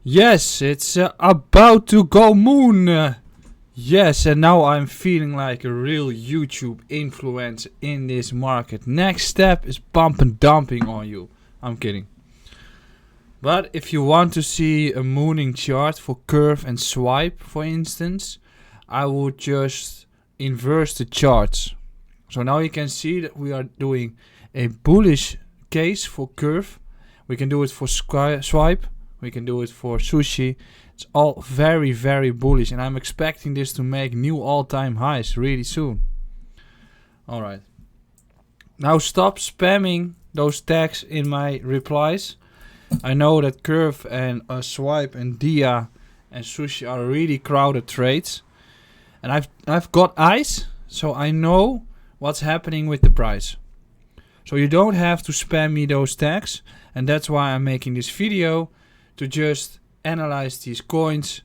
Yes, it's about to go moon. Yes, and now I'm feeling like a real YouTube influencer in this market. Next step is pump and dumping on you. I'm kidding. But if you want to see a mooning chart for curve and swipe, for instance, I would just inverse the charts. So now you can see that we are doing a bullish case for curve. We can do it for swipe. We can do it for sushi. It's all very, very bullish. And I'm expecting this to make new all-time highs really soon. Alright. Now stop spamming those tags in my replies. I know that curve and swipe and dia and sushi are really crowded trades. And I've got eyes, so I know what's happening with the price. So you don't have to spam me those tags. And that's why I'm making this video, to just analyze these coins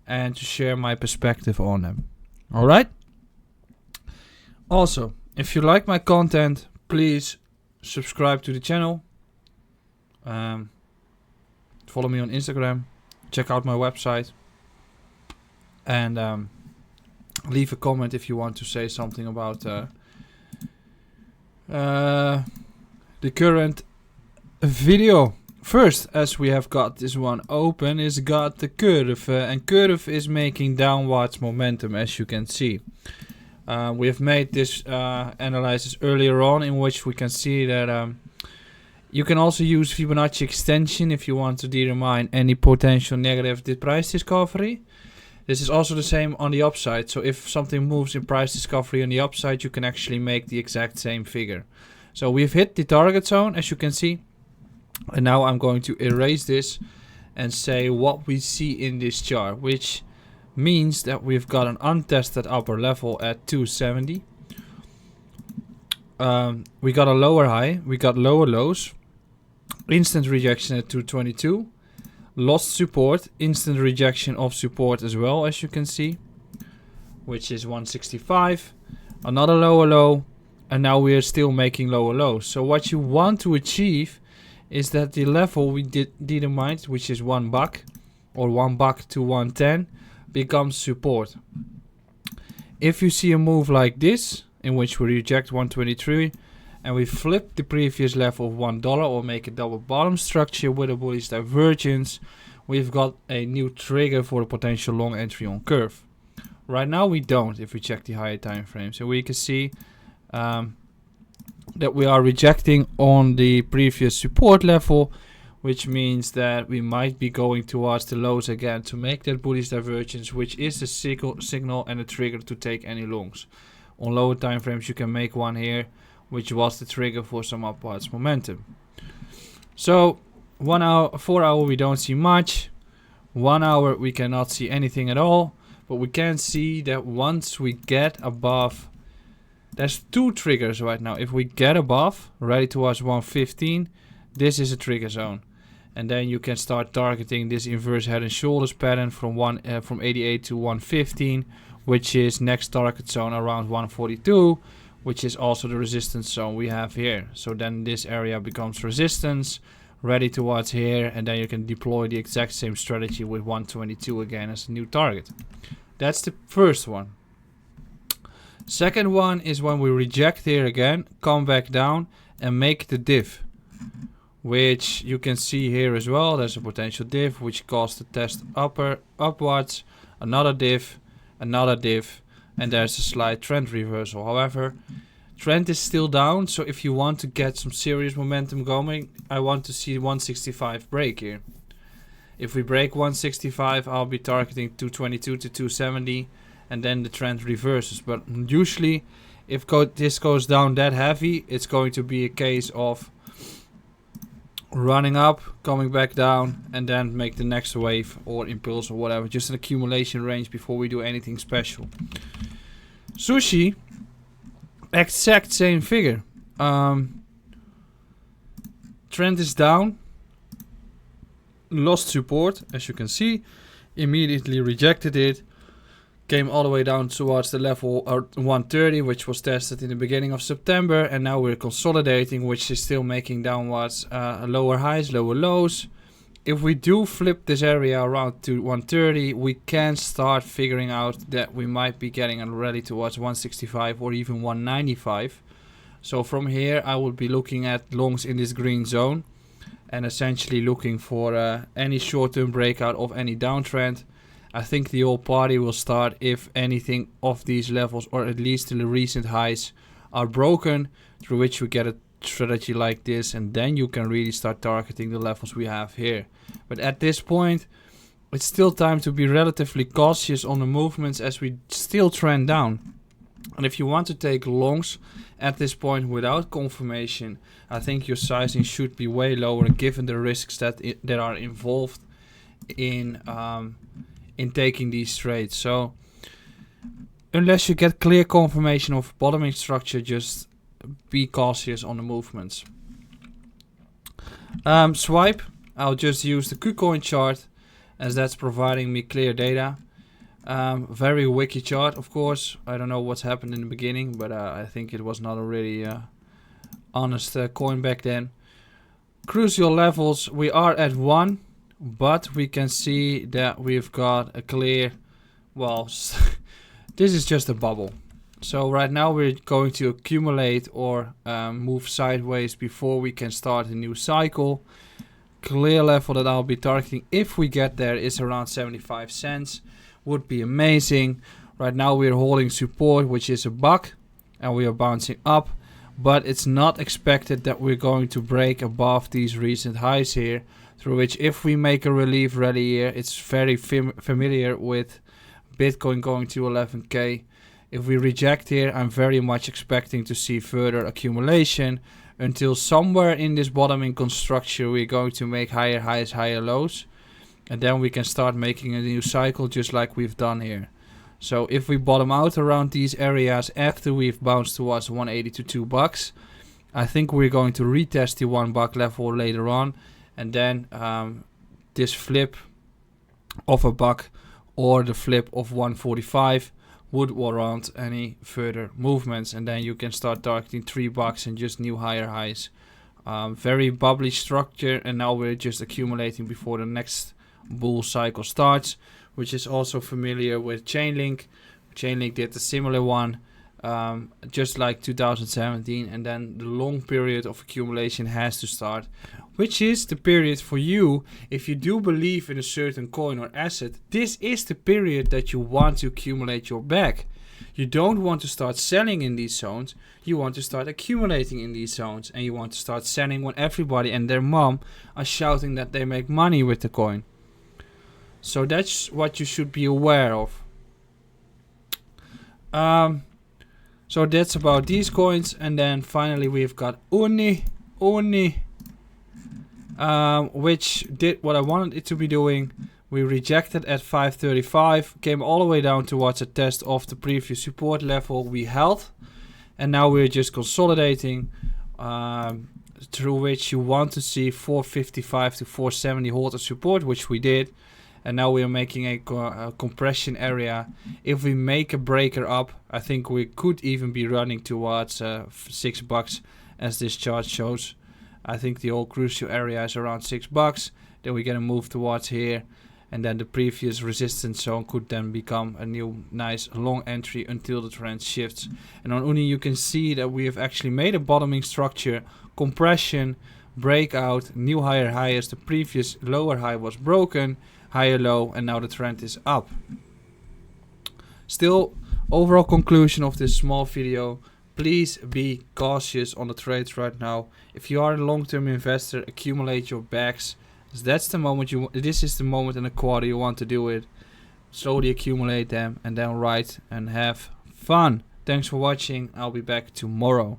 and to share my perspective on them. Alright? Also, if you like my content, please subscribe to the channel. Follow me on Instagram. Check out my website. And leave a comment if you want to say something about the current video. First, as we have got this one open, is got the curve, and curve is making downwards momentum, as you can see. We have made this analysis earlier on, in which we can see that you can also use Fibonacci extension if you want to determine any potential negative price discovery. This is also the same on the upside, so if something moves in price discovery on the upside, you can actually make the exact same figure. So we've hit the target zone, as you can see. And now I'm going to erase this and say what we see in this chart, which means that we've got an untested upper level at 270. We got a lower high, we got lower lows, instant rejection at 222, lost support, instant rejection of support as well, as you can see, which is 165, another lower low, and now we are still making lower lows. So what you want to achieve is that the level we determined, which is $1 or $1 to 110, becomes support. If you see a move like this, in which we reject 123 and we flip the previous level of $1 or make a double bottom structure with a bullish divergence, we've got a new trigger for a potential long entry on curve. Right now we don't, if we check the higher time frame. So we can see that we are rejecting on the previous support level, which means that we might be going towards the lows again to make that bullish divergence, which is the signal and a trigger to take any longs. On lower time frames you can make one here, which was the trigger for some upwards momentum. So 1 hour, 4 hour we don't see much, 1 hour we cannot see anything at all, but we can see that once we get above, there's two triggers right now. If we get above, ready towards 115, this is a trigger zone. And then you can start targeting this inverse head and shoulders pattern from 88 to 115, which is next target zone around 142, which is also the resistance zone we have here. So then this area becomes resistance, ready towards here, and then you can deploy the exact same strategy with 122 again as a new target. That's the first one. Second one is when we reject here again, come back down and make the div, which you can see here as well. There's a potential div which caused the test upwards, another div, and there's a slight trend reversal. However, trend is still down, so if you want to get some serious momentum going, I want to see 165 break here. If we break 165, I'll be targeting 222 to 270. And then the trend reverses. But usually, if this goes down that heavy, it's going to be a case of running up, coming back down, and then make the next wave or impulse or whatever. Just an accumulation range before we do anything special. Sushi, exact same figure. Trend is down. Lost support, as you can see. Immediately rejected it. Came all the way down towards the level 130, which was tested in the beginning of September, and now we're consolidating, which is still making downwards lower highs, lower lows. if we do flip this area around to 130, we can start figuring out that we might be getting a rally towards 165 or even 195. So from here I would be looking at longs in this green zone and essentially looking for any short-term breakout of any downtrend. I think the whole party will start if anything of these levels, or at least the recent highs, are broken, through which we get a strategy like this, and then you can really start targeting the levels we have here. But at this point, it's still time to be relatively cautious on the movements as we still trend down. And if you want to take longs at this point without confirmation, I think your sizing should be way lower given the risks that are involved in taking these trades. So unless you get clear confirmation of bottoming structure, just be cautious on the movements. Swipe, I'll just use the KuCoin chart as that's providing me clear data. Very wiki chart, of course. I don't know what's happened in the beginning, but I think it was not a really honest coin back then. Crucial levels, we are at 1, but we can see that we've got a clear, well, this is just a bubble. So right now we're going to accumulate or move sideways before we can start a new cycle. Clear level that I'll be targeting if we get there is around 75 cents. Would be amazing. Right now we're holding support, which is $1, and we are bouncing up, but it's not expected that we're going to break above these recent highs here, through which if we make a relief rally here, it's very familiar with Bitcoin going to 11k. If we reject here, I'm very much expecting to see further accumulation until somewhere in this bottoming construction we're going to make higher highs, higher lows, and then we can start making a new cycle just like we've done here. So if we bottom out around these areas after we've bounced towards 180 to $2, I think we're going to retest the $1 level later on, and then this flip of $1 or the flip of 145 would warrant any further movements, and then you can start targeting $3 and just new higher highs. Very bubbly structure, and now we're just accumulating before the next bull cycle starts, which is also familiar with Chainlink. Chainlink did a similar one just like 2017, and then the long period of accumulation has to start, which is the period for you. If you do believe in a certain coin or asset, this is the period that you want to accumulate your bag. You don't want to start selling in these zones, you want to start accumulating in these zones, and you want to start selling when everybody and their mom are shouting that they make money with the coin. So that's what you should be aware of. So that's about these coins, and then finally we've got Uni, which did what I wanted it to be doing. We rejected at 535, came all the way down towards a test of the previous support level we held, and now we're just consolidating, through which you want to see 455 to 470 hold a support, which we did. And now we are making a compression area. If we make a breaker up, I think we could even be running towards $6 as this chart shows. I think the whole crucial area is around $6. Then we're gonna move towards here, and then the previous resistance zone could then become a new nice long entry until the trend shifts. And on Uni you can see that we have actually made a bottoming structure, compression, breakout, new higher high as the previous lower high was broken, higher low, and now the trend is up. Still, overall conclusion of this small video, please be cautious on the trades right now. If you are a long-term investor, accumulate your bags. That's the moment this is the moment in the quarter you want to do it. Slowly accumulate them and then ride and have fun. Thanks for watching. I'll be back tomorrow.